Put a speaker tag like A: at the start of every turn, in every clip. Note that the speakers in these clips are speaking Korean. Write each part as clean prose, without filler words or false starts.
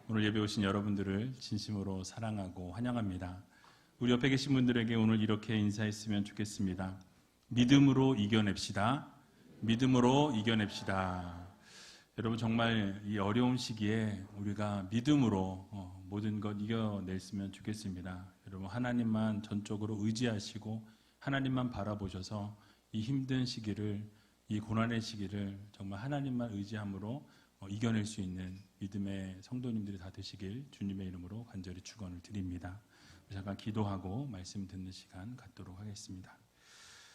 A: 오늘 예배 오신 여러분들을 진심으로 사랑하고 환영합니다. 우리 옆에 계신 분들에게 오늘 이렇게 인사했으면 좋겠습니다. 믿음으로 이겨냅시다. 믿음으로 이겨냅시다. 여러분, 정말 이 어려운 시기에 우리가 믿음으로 모든 것 이겨냈으면 좋겠습니다. 여러분, 하나님만 전적으로 의지하시고 하나님만 바라보셔서 이 힘든 시기를, 이 고난의 시기를 정말 하나님만 의지함으로 이겨낼 수 있는 믿음의 성도님들이 다 되시길 주님의 이름으로 간절히 축원을 드립니다. 잠깐 기도하고 말씀 듣는 시간 갖도록 하겠습니다.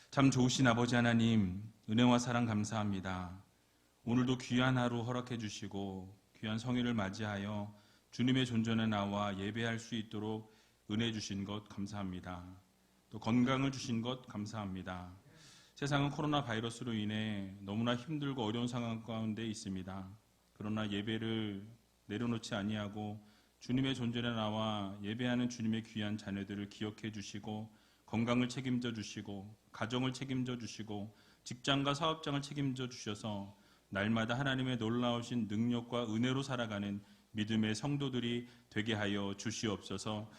A: 참 좋으신 아버지 하나님, 은혜와 사랑 감사합니다. 오늘도 귀한 하루 허락해 주시고 귀한 성일을 맞이하여 주님의 존전에 나와 예배할 수 있도록 은혜 주신 것 감사합니다. 또 건강을 주신 것 감사합니다. 세상은 코로나 바이러스로 인해 너무나 힘들고 어려운 상황 가운데 있습니다. 그러나 예배를 내려놓지 아니하고 주님의 존전에 나와 예배하는 주님의 귀한 자녀들을 기억해 주시고 건강을 책임져 주시고 가정을 책임져 주시고 직장과 사업장을 책임져 주셔서 날마다 하나님의 놀라우신 능력과 은혜로 살아가는 믿음의 성도들이 되게 하여 주시옵소서.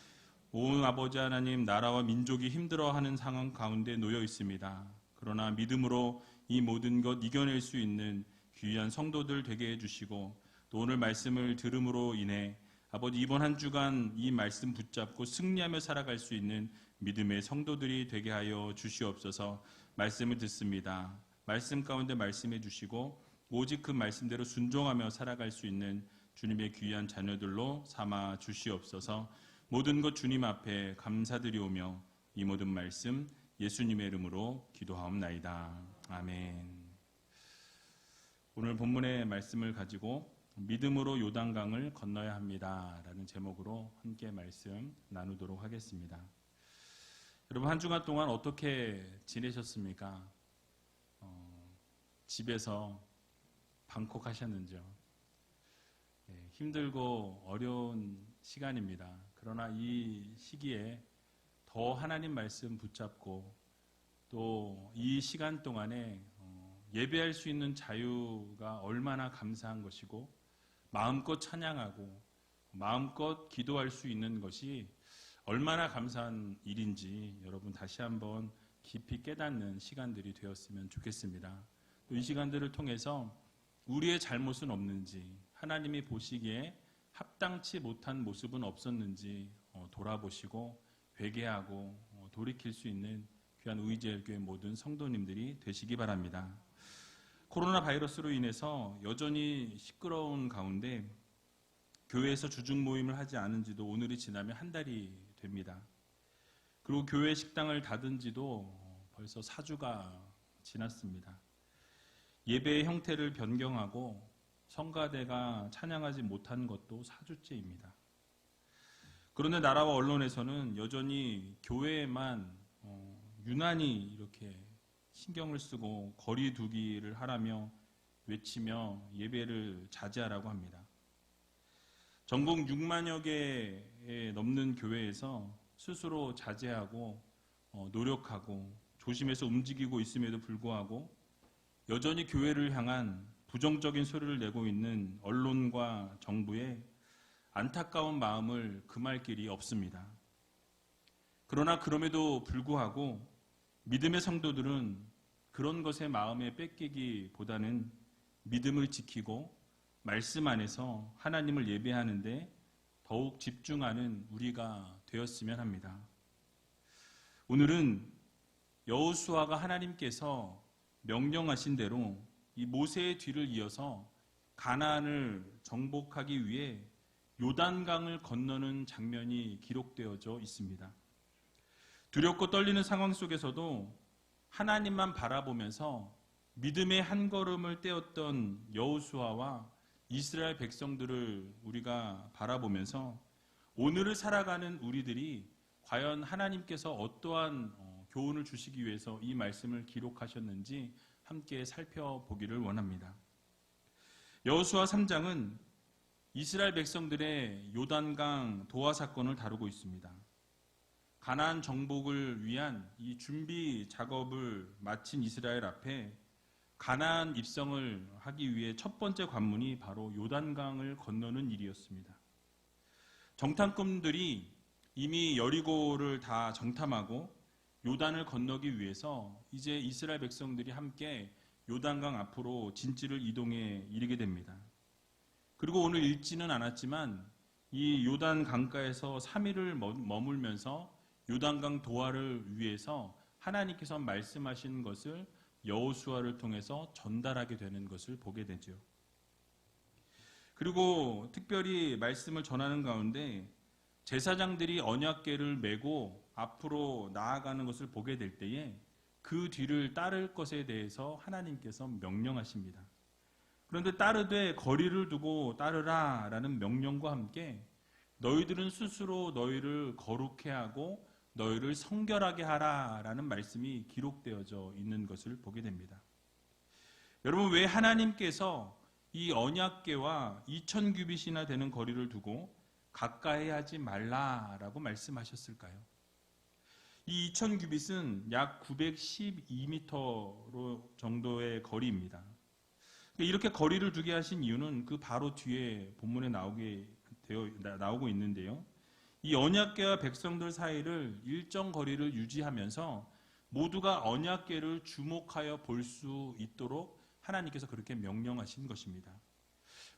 A: 온 아버지 하나님, 나라와 민족이 힘들어하는 상황 가운데 놓여 있습니다. 그러나 믿음으로 이 모든 것 이겨낼 수 있는 귀한 성도들 되게 해주시고 또 오늘 말씀을 들음으로 인해 아버지 이번 한 주간 이 말씀 붙잡고 승리하며 살아갈 수 있는 믿음의 성도들이 되게 하여 주시옵소서. 말씀을 듣습니다. 말씀 가운데 말씀해 주시고 오직 그 말씀대로 순종하며 살아갈 수 있는 주님의 귀한 자녀들로 삼아 주시옵소서. 모든 것 주님 앞에 감사드리오며 이 모든 말씀 예수님의 이름으로 기도하옵나이다. 아멘. 오늘 본문의 말씀을 가지고 믿음으로 요단강을 건너야 합니다 라는 제목으로 함께 말씀 나누도록 하겠습니다. 여러분, 한 주간 동안 어떻게 지내셨습니까? 집에서 방콕 하셨는지요? 힘들고 어려운 시간입니다. 그러나 이 시기에 더 하나님 말씀 붙잡고 또 이 시간 동안에 예배할 수 있는 자유가 얼마나 감사한 것이고 마음껏 찬양하고 마음껏 기도할 수 있는 것이 얼마나 감사한 일인지 여러분 다시 한번 깊이 깨닫는 시간들이 되었으면 좋겠습니다. 또 이 시간들을 통해서 우리의 잘못은 없는지, 하나님이 보시기에 합당치 못한 모습은 없었는지 돌아보시고 회개하고 돌이킬 수 있는 귀한 의지엘교회 모든 성도님들이 되시기 바랍니다. 코로나 바이러스로 인해서 여전히 시끄러운 가운데 교회에서 주중 모임을 하지 않은 지도 오늘이 지나면 한 달이 됩니다. 그리고 교회 식당을 닫은 지도 벌써 4주가 지났습니다. 예배의 형태를 변경하고 성가대가 찬양하지 못한 것도 4주째입니다. 그런데 나라와 언론에서는 여전히 교회에만 유난히 이렇게 신경을 쓰고 거리 두기를 하라며 외치며 예배를 자제하라고 합니다. 전국 6만여 개에 넘는 교회에서 스스로 자제하고 노력하고 조심해서 움직이고 있음에도 불구하고 여전히 교회를 향한 부정적인 소리를 내고 있는 언론과 정부의 안타까운 마음을 금할 길이 없습니다. 그러나 그럼에도 불구하고 믿음의 성도들은 그런 것에 마음에 뺏기기보다는 믿음을 지키고 말씀 안에서 하나님을 예배하는데 더욱 집중하는 우리가 되었으면 합니다. 오늘은 여호수아가 하나님께서 명령하신 대로 이 모세의 뒤를 이어서 가나안을 정복하기 위해 요단강을 건너는 장면이 기록되어져 있습니다. 두렵고 떨리는 상황 속에서도 하나님만 바라보면서 믿음의 한 걸음을 떼었던 여호수아와 이스라엘 백성들을 우리가 바라보면서 오늘을 살아가는 우리들이 과연 하나님께서 어떠한 교훈을 주시기 위해서 이 말씀을 기록하셨는지 함께 살펴보기를 원합니다. 여호수아 3장은 이스라엘 백성들의 요단강 도하 사건을 다루고 있습니다. 가나안 정복을 위한 이 준비 작업을 마친 이스라엘 앞에 가나안 입성을 하기 위해 첫 번째 관문이 바로 요단강을 건너는 일이었습니다. 정탐꾼들이 이미 여리고를 다 정탐하고 요단을 건너기 위해서 이제 이스라엘 백성들이 함께 요단강 앞으로 진지를 이동해 이르게 됩니다. 그리고 오늘 읽지는 않았지만 이 요단 강가에서 3일을 머물면서 요단강 도하를 위해서 하나님께서 말씀하신 것을 여호수아를 통해서 전달하게 되는 것을 보게 되죠. 그리고 특별히 말씀을 전하는 가운데 제사장들이 언약궤를 메고 앞으로 나아가는 것을 보게 될 때에 그 뒤를 따를 것에 대해서 하나님께서 명령하십니다. 그런데 따르되 거리를 두고 따르라 라는 명령과 함께 너희들은 스스로 너희를 거룩해 하고 너희를 성결하게 하라 라는 말씀이 기록되어져 있는 것을 보게 됩니다. 여러분, 왜 하나님께서 이 언약궤와 2000규빗이나 되는 거리를 두고 가까이 하지 말라라고 말씀하셨을까요? 이 2000규빗은 약 912m 정도의 거리입니다. 이렇게 거리를 두게 하신 이유는 그 바로 뒤에 본문에 나오고 있는데요. 이 언약궤와 백성들 사이를 일정 거리를 유지하면서 모두가 언약궤를 주목하여 볼 수 있도록 하나님께서 그렇게 명령하신 것입니다.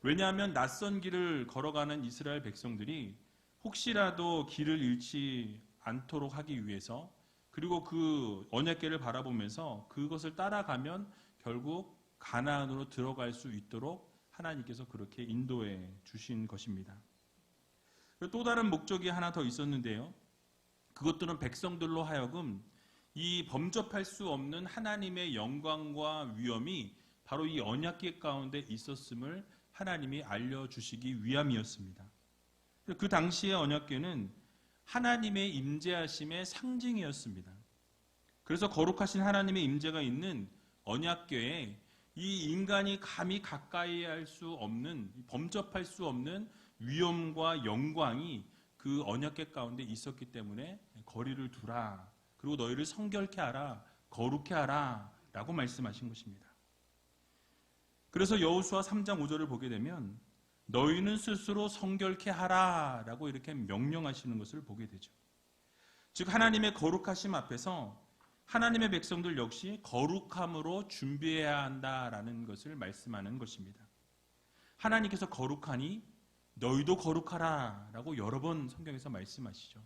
A: 왜냐하면 낯선 길을 걸어가는 이스라엘 백성들이 혹시라도 길을 잃지 않도록 하기 위해서, 그리고 그 언약궤를 바라보면서 그것을 따라가면 결국 가나안으로 들어갈 수 있도록 하나님께서 그렇게 인도해 주신 것입니다. 또 다른 목적이 하나 더 있었는데요. 그것들은 백성들로 하여금 이 범접할 수 없는 하나님의 영광과 위엄이 바로 이 언약궤 가운데 있었음을 하나님이 알려주시기 위함이었습니다. 그 당시의 언약궤는 하나님의 임재하심의 상징이었습니다. 그래서 거룩하신 하나님의 임재가 있는 언약궤에 이 인간이 감히 가까이 할 수 없는, 범접할 수 없는 위엄과 영광이 그 언약궤 가운데 있었기 때문에 거리를 두라, 그리고 너희를 성결케 하라, 거룩케 하라 라고 말씀하신 것입니다. 그래서 여호수아 3장 5절을 보게 되면 너희는 스스로 성결케 하라 라고 이렇게 명령하시는 것을 보게 되죠. 즉 하나님의 거룩하심 앞에서 하나님의 백성들 역시 거룩함으로 준비해야 한다라는 것을 말씀하는 것입니다. 하나님께서 거룩하니 너희도 거룩하라 라고 여러 번 성경에서 말씀하시죠.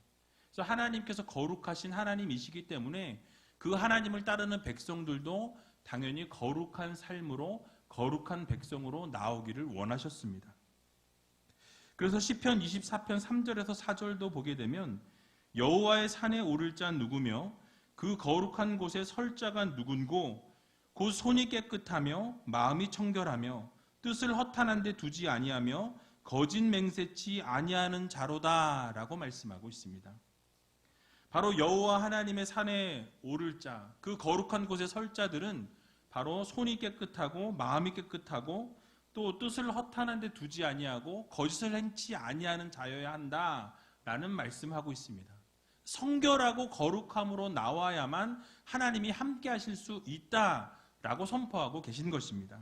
A: 그래서 하나님께서 거룩하신 하나님이시기 때문에 그 하나님을 따르는 백성들도 당연히 거룩한 삶으로, 거룩한 백성으로 나오기를 원하셨습니다. 그래서 시편 24편 3절에서 4절도 보게 되면 여호와의 산에 오를 자 누구며 그 거룩한 곳에 설 자가 누군고 곧 손이 깨끗하며 마음이 청결하며 뜻을 허탄한 데 두지 아니하며 거짓 맹세치 아니하는 자로다 라고 말씀하고 있습니다. 바로 여호와 하나님의 산에 오를 자, 그 거룩한 곳에 설 자들은 바로 손이 깨끗하고 마음이 깨끗하고 또 뜻을 허탄한 데 두지 아니하고 거짓을 행치 아니하는 자여야 한다라는 말씀하고 있습니다. 성결하고 거룩함으로 나와야만 하나님이 함께 하실 수 있다라고 선포하고 계신 것입니다.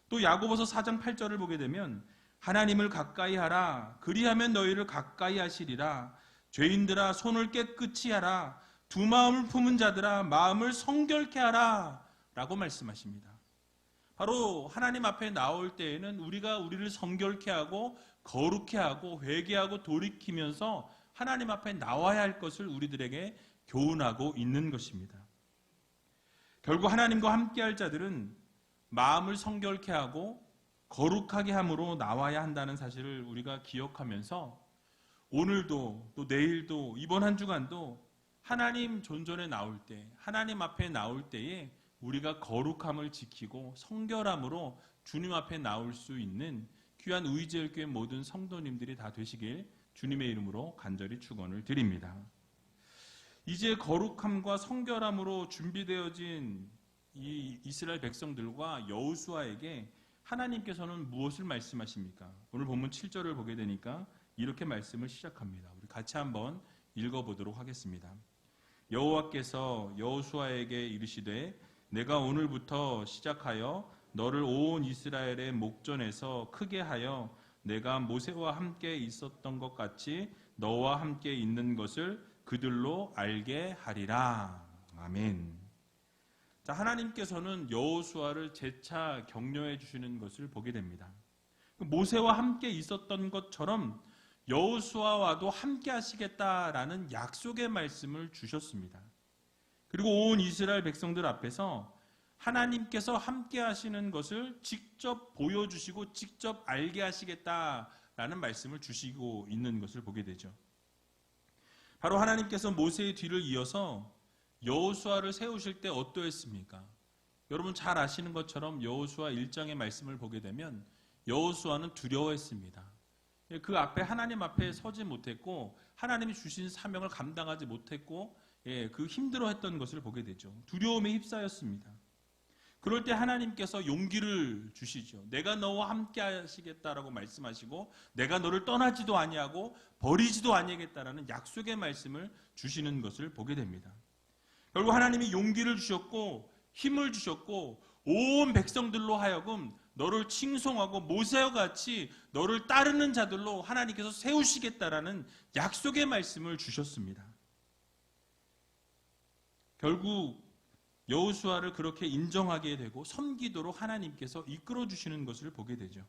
A: 또 야고보서 4장 8절을 보게 되면 하나님을 가까이 하라, 그리하면 너희를 가까이 하시리라. 죄인들아 손을 깨끗이 하라. 두 마음을 품은 자들아 마음을 성결케 하라 라고 말씀하십니다. 바로 하나님 앞에 나올 때에는 우리가 우리를 성결케 하고 거룩케 하고 회개하고 돌이키면서 하나님 앞에 나와야 할 것을 우리들에게 교훈하고 있는 것입니다. 결국 하나님과 함께할 자들은 마음을 성결케 하고 거룩하게 함으로 나와야 한다는 사실을 우리가 기억하면서 오늘도 또 내일도 이번 한 주간도 하나님 존전에 나올 때, 하나님 앞에 나올 때에 우리가 거룩함을 지키고 성결함으로 주님 앞에 나올 수 있는 귀한 의지엘교회 모든 성도님들이 다 되시길 주님의 이름으로 간절히 축원을 드립니다. 이제 거룩함과 성결함으로 준비되어진 이 이스라엘 백성들과 여호수아에게 하나님께서는 무엇을 말씀하십니까? 오늘 본문 7절을 보게 되니까 이렇게 말씀을 시작합니다. 우리 같이 한번 읽어보도록 하겠습니다. 여호와께서 여호수아에게 이르시되 내가 오늘부터 시작하여 너를 온 이스라엘의 목전에서 크게 하여 내가 모세와 함께 있었던 것 같이 너와 함께 있는 것을 그들로 알게 하리라. 아멘. 자, 하나님께서는 여호수아를 재차 격려해 주시는 것을 보게 됩니다. 모세와 함께 있었던 것처럼 여호수아와도 함께 하시겠다라는 약속의 말씀을 주셨습니다. 그리고 온 이스라엘 백성들 앞에서 하나님께서 함께 하시는 것을 직접 보여주시고 직접 알게 하시겠다라는 말씀을 주시고 있는 것을 보게 되죠. 바로 하나님께서 모세의 뒤를 이어서 여호수아를 세우실 때 어떠했습니까? 여러분 잘 아시는 것처럼 여호수아 1장의 말씀을 보게 되면 여호수아는 두려워했습니다. 그 앞에 하나님 앞에 서지 못했고 하나님이 주신 사명을 감당하지 못했고 그 힘들어했던 것을 보게 되죠. 두려움에 휩싸였습니다. 그럴 때 하나님께서 용기를 주시죠. 내가 너와 함께 하시겠다라고 말씀하시고 내가 너를 떠나지도 아니하고 버리지도 아니하겠다라는 약속의 말씀을 주시는 것을 보게 됩니다. 결국 하나님이 용기를 주셨고 힘을 주셨고 온 백성들로 하여금 너를 칭송하고 모세와 같이 너를 따르는 자들로 하나님께서 세우시겠다라는 약속의 말씀을 주셨습니다. 결국 여호수아를 그렇게 인정하게 되고 섬기도록 하나님께서 이끌어 주시는 것을 보게 되죠.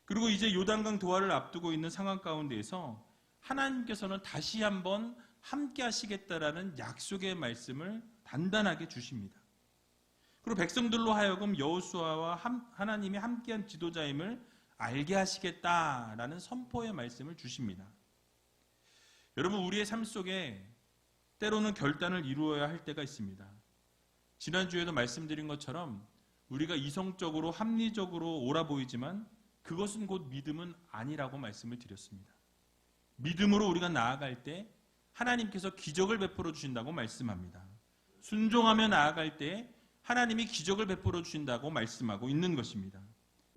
A: 그리고 이제 요단강 도하를 앞두고 있는 상황 가운데에서 하나님께서는 다시 한번 함께 하시겠다라는 약속의 말씀을 단단하게 주십니다. 그리고 백성들로 하여금 여호수아와 하나님이 함께한 지도자임을 알게 하시겠다라는 선포의 말씀을 주십니다. 여러분 우리의 삶 속에 때로는 결단을 이루어야 할 때가 있습니다. 지난주에도 말씀드린 것처럼 우리가 이성적으로 합리적으로 옳아 보이지만 그것은 곧 믿음은 아니라고 말씀을 드렸습니다. 믿음으로 우리가 나아갈 때 하나님께서 기적을 베풀어 주신다고 말씀합니다. 순종하며 나아갈 때 하나님이 기적을 베풀어 주신다고 말씀하고 있는 것입니다.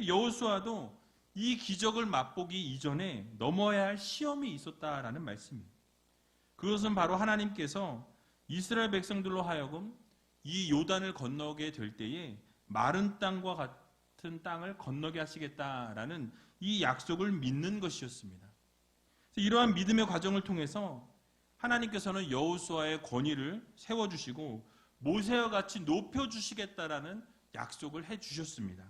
A: 여호수아도 이 기적을 맛보기 이전에 넘어야 할 시험이 있었다라는 말씀입니다. 그것은 바로 하나님께서 이스라엘 백성들로 하여금 이 요단을 건너게 될 때에 마른 땅과 같은 땅을 건너게 하시겠다라는 이 약속을 믿는 것이었습니다. 이러한 믿음의 과정을 통해서 하나님께서는 여호수아의 권위를 세워주시고 모세와 같이 높여주시겠다라는 약속을 해주셨습니다.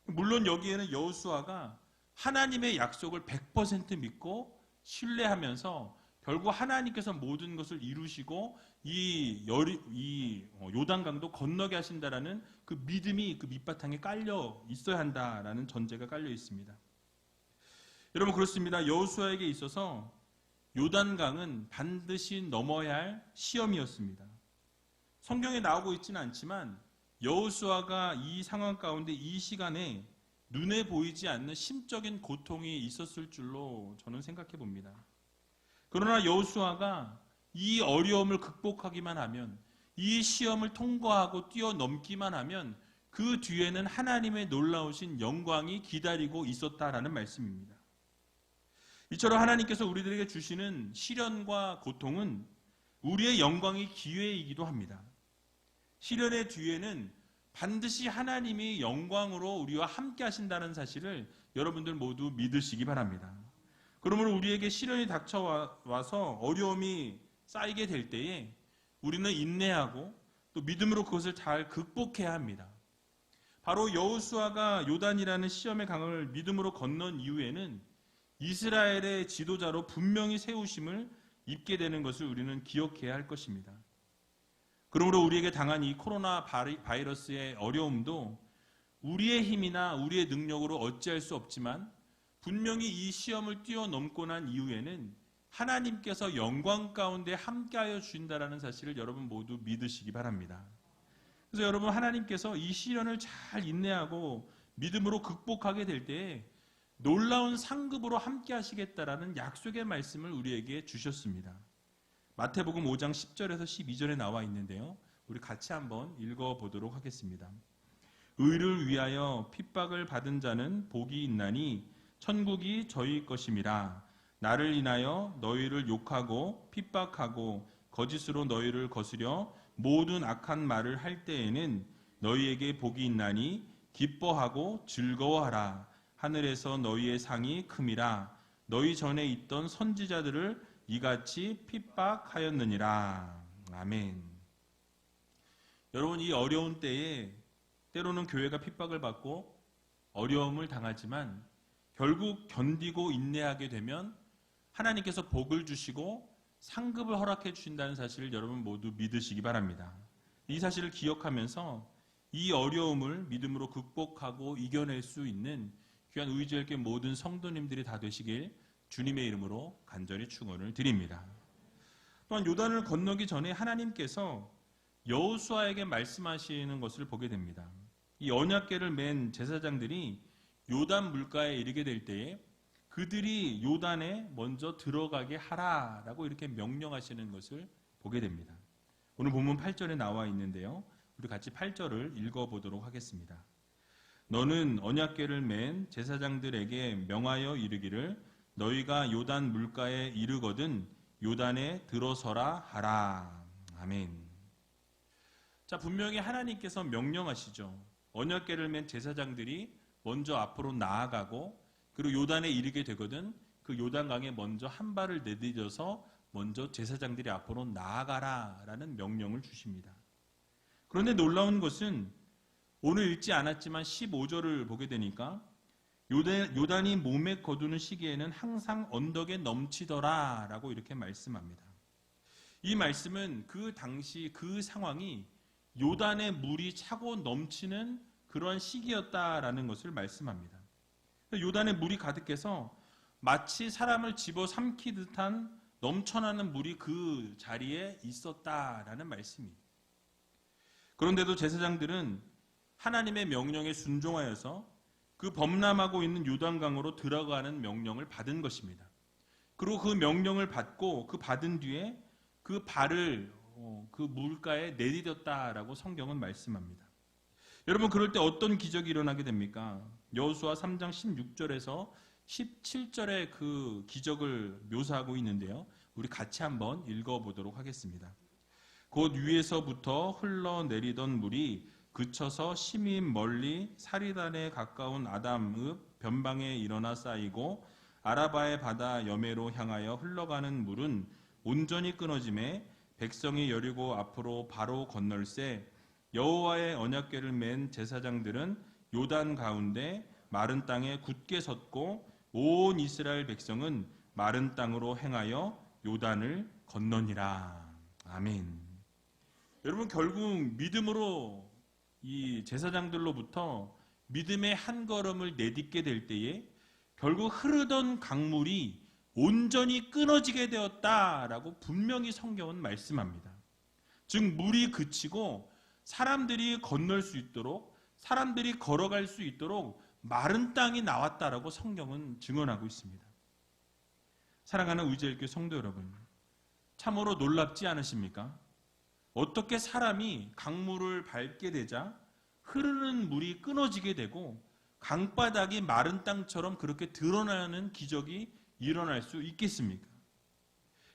A: 물론 여기에는 여호수아가 하나님의 약속을 100% 믿고 신뢰하면서 결국 하나님께서 모든 것을 이루시고 이 요단강도 건너게 하신다라는 그 믿음이 그 밑바탕에 깔려 있어야 한다라는 전제가 깔려 있습니다. 여러분 그렇습니다. 여호수아에게 있어서 요단강은 반드시 넘어야 할 시험이었습니다. 성경에 나오고 있지는 않지만 여호수아가 이 상황 가운데 이 시간에 눈에 보이지 않는 심적인 고통이 있었을 줄로 저는 생각해 봅니다. 그러나 여호수아가 이 어려움을 극복하기만 하면 이 시험을 통과하고 뛰어넘기만 하면 그 뒤에는 하나님의 놀라우신 영광이 기다리고 있었다라는 말씀입니다. 이처럼 하나님께서 우리들에게 주시는 시련과 고통은 우리의 영광의 기회이기도 합니다. 시련의 뒤에는 반드시 하나님이 영광으로 우리와 함께 하신다는 사실을 여러분들 모두 믿으시기 바랍니다. 그러므로 우리에게 시련이 닥쳐와서 어려움이 쌓이게 될 때에 우리는 인내하고 또 믿음으로 그것을 잘 극복해야 합니다. 바로 여호수아가 요단이라는 시험의 강을 믿음으로 건넌 이후에는 이스라엘의 지도자로 분명히 세우심을 입게 되는 것을 우리는 기억해야 할 것입니다. 그러므로 우리에게 당한 이 코로나 바이러스의 어려움도 우리의 힘이나 우리의 능력으로 어찌할 수 없지만 분명히 이 시험을 뛰어넘고 난 이후에는 하나님께서 영광 가운데 함께하여 주신다라는 사실을 여러분 모두 믿으시기 바랍니다. 그래서 여러분 하나님께서 이 시련을 잘 인내하고 믿음으로 극복하게 될 때에 놀라운 상급으로 함께 하시겠다라는 약속의 말씀을 우리에게 주셨습니다. 마태복음 5장 10절에서 12절에 나와 있는데요. 우리 같이 한번 읽어보도록 하겠습니다. 의를 위하여 핍박을 받은 자는 복이 있나니 천국이 저희 것임이라. 나를 인하여 너희를 욕하고 핍박하고 거짓으로 너희를 거스려 모든 악한 말을 할 때에는 너희에게 복이 있나니 기뻐하고 즐거워하라. 하늘에서 너희의 상이 큼이라. 너희 전에 있던 선지자들을 이같이 핍박하였느니라. 아멘. 여러분, 이 어려운 때에 때로는 교회가 핍박을 받고 어려움을 당하지만 결국 견디고 인내하게 되면 하나님께서 복을 주시고 상급을 허락해 주신다는 사실을 여러분 모두 믿으시기 바랍니다. 이 사실을 기억하면서 이 어려움을 믿음으로 극복하고 이겨낼 수 있는 귀한 의지할게 모든 성도님들이 다 되시길 주님의 이름으로 간절히 축원을 드립니다. 또한 요단을 건너기 전에 하나님께서 여호수아에게 말씀하시는 것을 보게 됩니다. 이 언약궤를 맨 제사장들이 요단 물가에 이르게 될 때에 그들이 요단에 먼저 들어가게 하라라고 이렇게 명령하시는 것을 보게 됩니다. 오늘 본문 8절에 나와 있는데요. 우리 같이 8절을 읽어보도록 하겠습니다. 너는 언약궤를 맨 제사장들에게 명하여 이르기를 너희가 요단 물가에 이르거든 요단에 들어서라 하라. 아멘. 자, 분명히 하나님께서 명령하시죠. 언약궤를 맨 제사장들이 먼저 앞으로 나아가고 그리고 요단에 이르게 되거든 그 요단강에 먼저 한 발을 내디뎌서 먼저 제사장들이 앞으로 나아가라라는 명령을 주십니다. 그런데 놀라운 것은 오늘 읽지 않았지만 15절을 보게 되니까 요단이 몸에 거두는 시기에는 항상 언덕에 넘치더라라고 이렇게 말씀합니다. 이 말씀은 그 당시 그 상황이 요단의 물이 차고 넘치는 그러한 시기였다라는 것을 말씀합니다. 요단에 물이 가득해서 마치 사람을 집어삼키듯한 넘쳐나는 물이 그 자리에 있었다라는 말씀입니다. 그런데도 제사장들은 하나님의 명령에 순종하여서 그 범람하고 있는 요단강으로 들어가는 명령을 받은 것입니다. 그리고 그 명령을 받고 그 받은 뒤에 그 발을 그 물가에 내디뎠다라고 성경은 말씀합니다. 여러분, 그럴 때 어떤 기적이 일어나게 됩니까? 여호수아 3장 16절에서 17절의 그 기적을 묘사하고 있는데요. 우리 같이 한번 읽어보도록 하겠습니다. 곧 위에서부터 흘러내리던 물이 그쳐서 심히 멀리 사리단에 가까운 아담읍 변방에 일어나 쌓이고 아라바의 바다 여매로 향하여 흘러가는 물은 온전히 끊어짐에 백성이 여리고 앞으로 바로 건널새 여호와의 언약궤를 맨 제사장들은 요단 가운데 마른 땅에 굳게 섰고 온 이스라엘 백성은 마른 땅으로 행하여 요단을 건너니라. 아멘. 여러분, 결국 믿음으로 이 제사장들로부터 믿음의 한 걸음을 내딛게 될 때에 결국 흐르던 강물이 온전히 끊어지게 되었다라고 분명히 성경은 말씀합니다. 즉 물이 그치고 사람들이 건널 수 있도록 사람들이 걸어갈 수 있도록 마른 땅이 나왔다라고 성경은 증언하고 있습니다. 사랑하는 의지의교회 성도 여러분, 참으로 놀랍지 않으십니까? 어떻게 사람이 강물을 밟게 되자 흐르는 물이 끊어지게 되고 강바닥이 마른 땅처럼 그렇게 드러나는 기적이 일어날 수 있겠습니까?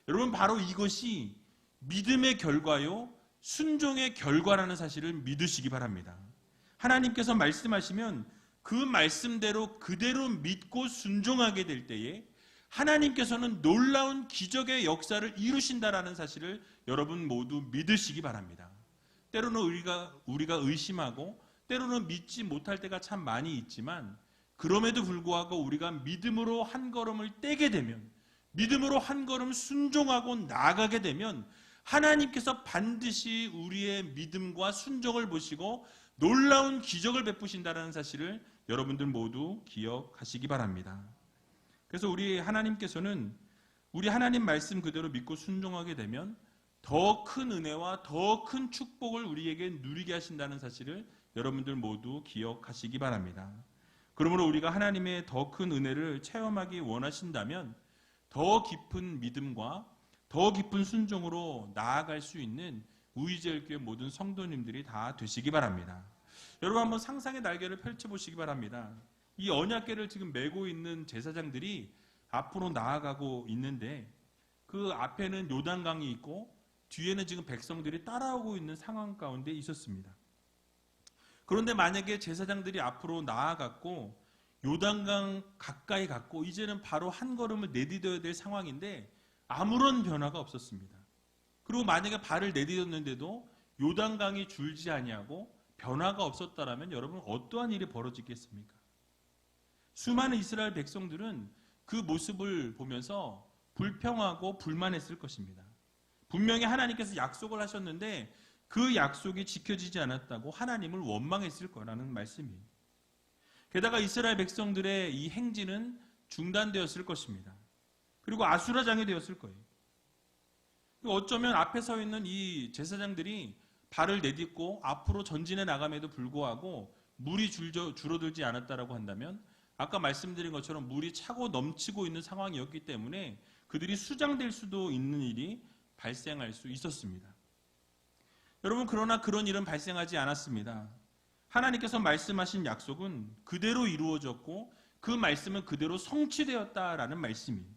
A: 여러분, 바로 이것이 믿음의 결과요 순종의 결과라는 사실을 믿으시기 바랍니다. 하나님께서 말씀하시면 그 말씀대로 그대로 믿고 순종하게 될 때에 하나님께서는 놀라운 기적의 역사를 이루신다라는 사실을 여러분 모두 믿으시기 바랍니다. 때로는 우리가 의심하고 때로는 믿지 못할 때가 참 많이 있지만 그럼에도 불구하고 우리가 믿음으로 한 걸음을 떼게 되면 믿음으로 한 걸음 순종하고 나아가게 되면 하나님께서 반드시 우리의 믿음과 순종을 보시고 놀라운 기적을 베푸신다는 사실을 여러분들 모두 기억하시기 바랍니다. 그래서 우리 하나님께서는 우리 하나님 말씀 그대로 믿고 순종하게 되면 더 큰 은혜와 더 큰 축복을 우리에게 누리게 하신다는 사실을 여러분들 모두 기억하시기 바랍니다. 그러므로 우리가 하나님의 더 큰 은혜를 체험하기 원하신다면 더 깊은 믿음과 더 깊은 순종으로 나아갈 수 있는 우이제일교회 모든 성도님들이 다 되시기 바랍니다. 여러분, 한번 상상의 날개를 펼쳐보시기 바랍니다. 이 언약궤를 지금 메고 있는 제사장들이 앞으로 나아가고 있는데 그 앞에는 요단강이 있고 뒤에는 지금 백성들이 따라오고 있는 상황 가운데 있었습니다. 그런데 만약에 제사장들이 앞으로 나아갔고 요단강 가까이 갔고 이제는 바로 한 걸음을 내디뎌야 될 상황인데 아무런 변화가 없었습니다. 그리고 만약에 발을 내디뎠는데도 요단강이 줄지 아니하고 변화가 없었다라면 여러분 어떠한 일이 벌어지겠습니까? 수많은 이스라엘 백성들은 그 모습을 보면서 불평하고 불만했을 것입니다. 분명히 하나님께서 약속을 하셨는데 그 약속이 지켜지지 않았다고 하나님을 원망했을 거라는 말씀이에요. 게다가 이스라엘 백성들의 이 행진은 중단되었을 것입니다. 그리고 아수라장이 되었을 거예요. 어쩌면 앞에 서 있는 이 제사장들이 발을 내딛고 앞으로 전진해 나감에도 불구하고 물이 줄어들지 않았다라고 한다면 아까 말씀드린 것처럼 물이 차고 넘치고 있는 상황이었기 때문에 그들이 수장될 수도 있는 일이 발생할 수 있었습니다. 여러분, 그러나 그런 일은 발생하지 않았습니다. 하나님께서 말씀하신 약속은 그대로 이루어졌고 그 말씀은 그대로 성취되었다라는 말씀이에요.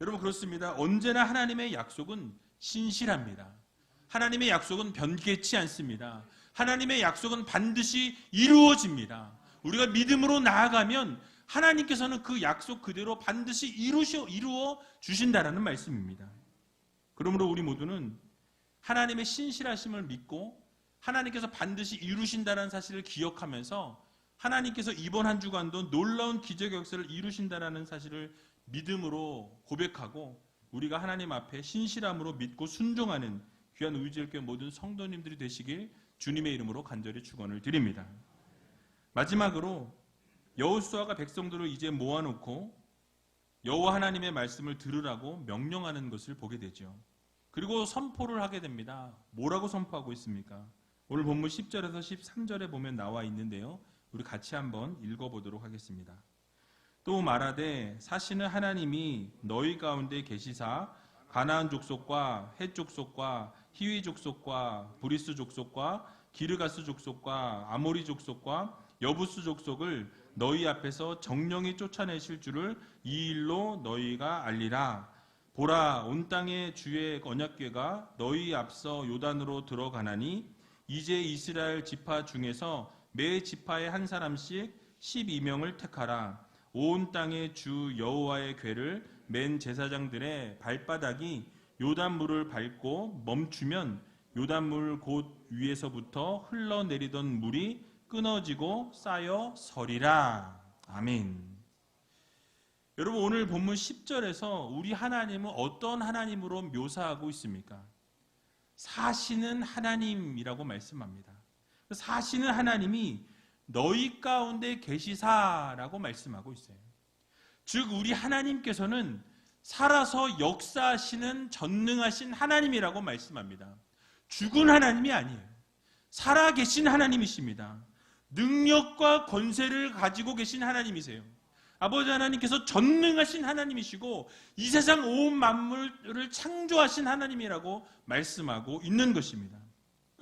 A: 여러분, 그렇습니다. 언제나 하나님의 약속은 신실합니다. 하나님의 약속은 변개치 않습니다. 하나님의 약속은 반드시 이루어집니다. 우리가 믿음으로 나아가면 하나님께서는 그 약속 그대로 반드시 이루어 주신다라는 말씀입니다. 그러므로 우리 모두는 하나님의 신실하심을 믿고 하나님께서 반드시 이루신다는 사실을 기억하면서 하나님께서 이번 한 주간도 놀라운 기적 역사를 이루신다는 사실을 믿음으로 고백하고 우리가 하나님 앞에 신실함으로 믿고 순종하는 귀한 우리지엘교회 모든 성도님들이 되시길 주님의 이름으로 간절히 축원을 드립니다. 마지막으로 여호수아가 백성들을 이제 모아놓고 여호와 하나님의 말씀을 들으라고 명령하는 것을 보게 되죠. 그리고 선포를 하게 됩니다. 뭐라고 선포하고 있습니까? 오늘 본문 10절에서 13절에 보면 나와 있는데요. 우리 같이 한번 읽어보도록 하겠습니다. 또 말하되 사시는 하나님이 너희 가운데 계시사 가나안 족속과 헷 족속과 히위 족속과 브리스 족속과 기르가스 족속과 아모리 족속과 여부스 족속을 너희 앞에서 정령이 쫓아내실 줄을 이 일로 너희가 알리라. 보라, 온 땅의 주의 언약궤가 너희 앞서 요단으로 들어가나니 이제 이스라엘 지파 중에서 매 지파에 한 사람씩 12명을 택하라. 온 땅의 주 여호와의 궤를 맨 제사장들의 발바닥이 요단물을 밟고 멈추면 요단물 곧 위에서부터 흘러내리던 물이 끊어지고 쌓여 서리라. 아멘. 여러분, 오늘 본문 10절에서 우리 하나님은 어떤 하나님으로 묘사하고 있습니까? 사시는 하나님이라고 말씀합니다. 사시는 하나님이 너희 가운데 계시사라고 말씀하고 있어요. 즉 우리 하나님께서는 살아서 역사하시는 전능하신 하나님이라고 말씀합니다. 죽은 하나님이 아니에요. 살아계신 하나님이십니다. 능력과 권세를 가지고 계신 하나님이세요. 아버지 하나님께서 전능하신 하나님이시고 이 세상 온 만물을 창조하신 하나님이라고 말씀하고 있는 것입니다.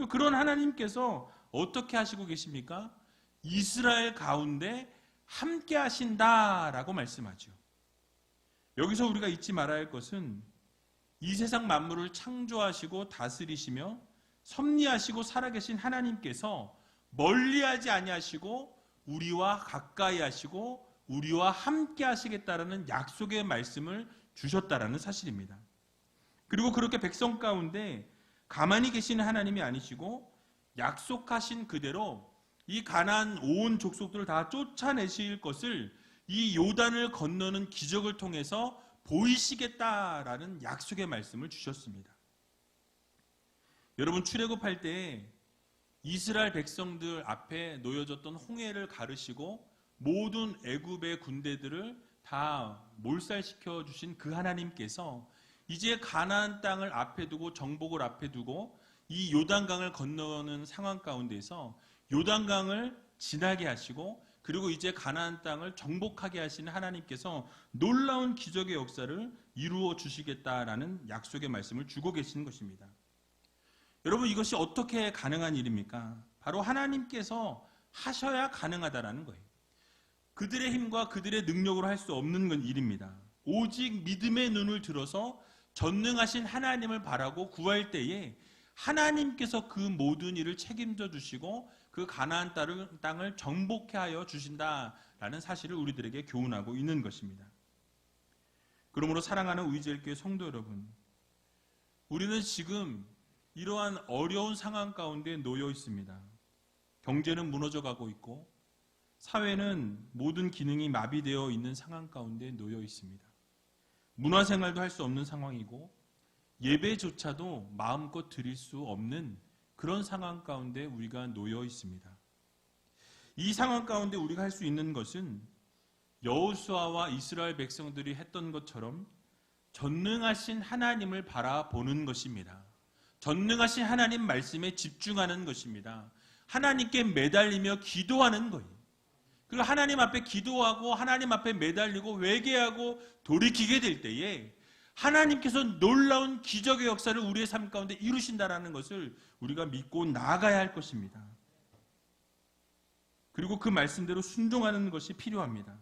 A: 그런 하나님께서 어떻게 하시고 계십니까? 이스라엘 가운데 함께 하신다라고 말씀하죠. 여기서 우리가 잊지 말아야 할 것은 이 세상 만물을 창조하시고 다스리시며 섭리하시고 살아계신 하나님께서 멀리하지 아니하시고 우리와 가까이 하시고 우리와 함께 하시겠다라는 약속의 말씀을 주셨다라는 사실입니다. 그리고 그렇게 백성 가운데 가만히 계시는 하나님이 아니시고 약속하신 그대로 이 가나안 온 족속들을 다 쫓아내실 것을 이 요단을 건너는 기적을 통해서 보이시겠다라는 약속의 말씀을 주셨습니다. 여러분, 출애굽할 때 이스라엘 백성들 앞에 놓여졌던 홍해를 가르시고 모든 애굽의 군대들을 다 몰살시켜 주신 그 하나님께서 이제 가나안 땅을 앞에 두고 정복을 앞에 두고 이 요단강을 건너는 상황 가운데서 요단강을 지나게 하시고 그리고 이제 가나안 땅을 정복하게 하시는 하나님께서 놀라운 기적의 역사를 이루어 주시겠다라는 약속의 말씀을 주고 계시는 것입니다. 여러분, 이것이 어떻게 가능한 일입니까? 바로 하나님께서 하셔야 가능하다라는 거예요. 그들의 힘과 그들의 능력으로 할 수 없는 일입니다. 오직 믿음의 눈을 들어서 전능하신 하나님을 바라고 구할 때에 하나님께서 그 모든 일을 책임져 주시고 그 가나안 땅을 정복해 하여 주신다라는 사실을 우리들에게 교훈하고 있는 것입니다. 그러므로 사랑하는 의지엘교회 성도 여러분, 우리는 지금 이러한 어려운 상황 가운데 놓여 있습니다. 경제는 무너져 가고 있고 사회는 모든 기능이 마비되어 있는 상황 가운데 놓여 있습니다. 문화생활도 할 수 없는 상황이고 예배조차도 마음껏 드릴 수 없는 그런 상황 가운데 우리가 놓여 있습니다. 이 상황 가운데 우리가 할 수 있는 것은 여호수아와 이스라엘 백성들이 했던 것처럼 전능하신 하나님을 바라보는 것입니다. 전능하신 하나님 말씀에 집중하는 것입니다. 하나님께 매달리며 기도하는 거예요. 그리고 하나님 앞에 기도하고 하나님 앞에 매달리고 회개하고 돌이키게 될 때에 하나님께서 놀라운 기적의 역사를 우리의 삶 가운데 이루신다라는 것을 우리가 믿고 나아가야 할 것입니다. 그리고 그 말씀대로 순종하는 것이 필요합니다.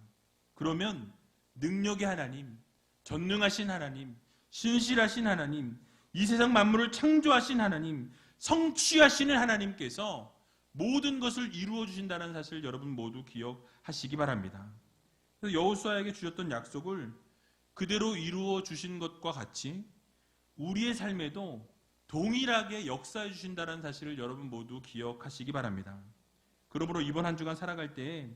A: 그러면 능력의 하나님, 전능하신 하나님, 신실하신 하나님, 이 세상 만물을 창조하신 하나님, 성취하시는 하나님께서 모든 것을 이루어 주신다는 사실을 여러분 모두 기억하시기 바랍니다. 그래서 여호수아에게 주셨던 약속을 그대로 이루어 주신 것과 같이 우리의 삶에도 동일하게 역사해 주신다는 사실을 여러분 모두 기억하시기 바랍니다. 그러므로 이번 한 주간 살아갈 때에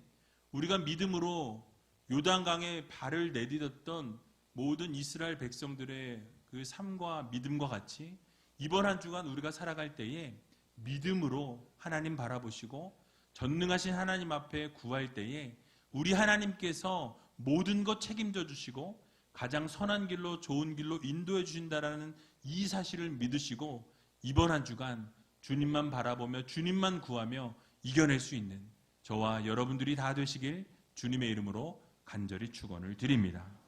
A: 우리가 믿음으로 요단강에 발을 내딛었던 모든 이스라엘 백성들의 그 삶과 믿음과 같이 이번 한 주간 우리가 살아갈 때에 믿음으로 하나님 바라보시고 전능하신 하나님 앞에 구할 때에 우리 하나님께서 모든 것 책임져 주시고 가장 선한 길로 좋은 길로 인도해 주신다라는 이 사실을 믿으시고 이번 한 주간 주님만 바라보며 주님만 구하며 이겨낼 수 있는 저와 여러분들이 다 되시길 주님의 이름으로 간절히 축원을 드립니다.